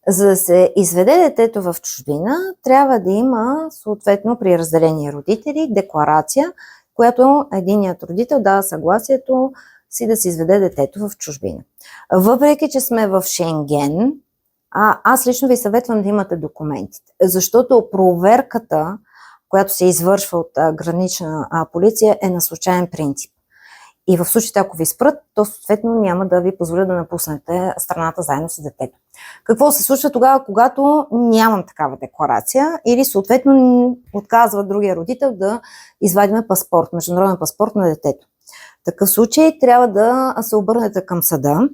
За да се изведе детето в чужбина, трябва да има съответно при разделени родители декларация, която единият родител дава съгласието си да се изведе детето в чужбина. Въпреки че сме в Шенген, аз лично ви съветвам да имате документите, защото проверката, която се извършва от гранична полиция, е на случайен принцип. И в случаите, ако ви спрат, то съответно няма да ви позволя да напуснете страната заедно с детето. Какво се случва тогава, когато нямам такава декларация или съответно отказва другия родител да извадиме паспорт, международен паспорт на детето? В такъв случай трябва да се обърнете към съда,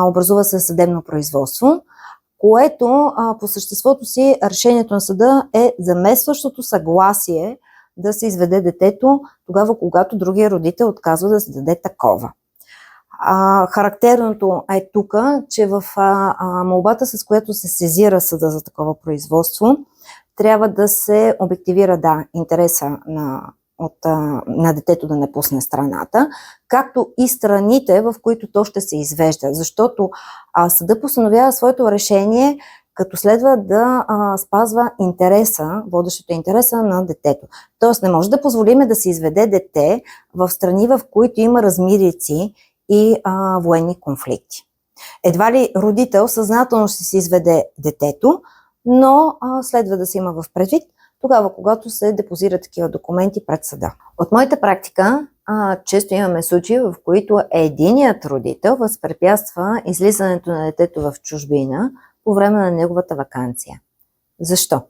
образува се съдебно производство, което по съществото си решението на съда е заместващото съгласие да се изведе детето тогава, когато другия родител отказва да се даде такова. Характерното е тук, че в молбата, с която се сезира съда за такова производство, трябва да се обективира интереса на детето да не пусне страната, както и страните, в които то ще се извежда, защото съда постановява своето решение, като следва да спазва интереса, водещото интереса на детето. Тоест не може да позволиме да се изведе дете в страни, в които има размирици и военни конфликти. Едва ли родител съзнателно ще се изведе детето, но следва да се има в предвид тогава, когато се депозират такива документи пред съда. От моята практика често имаме случаи, в които единият родител възпрепятства излизането на детето в чужбина по време на неговата ваканция. Защо?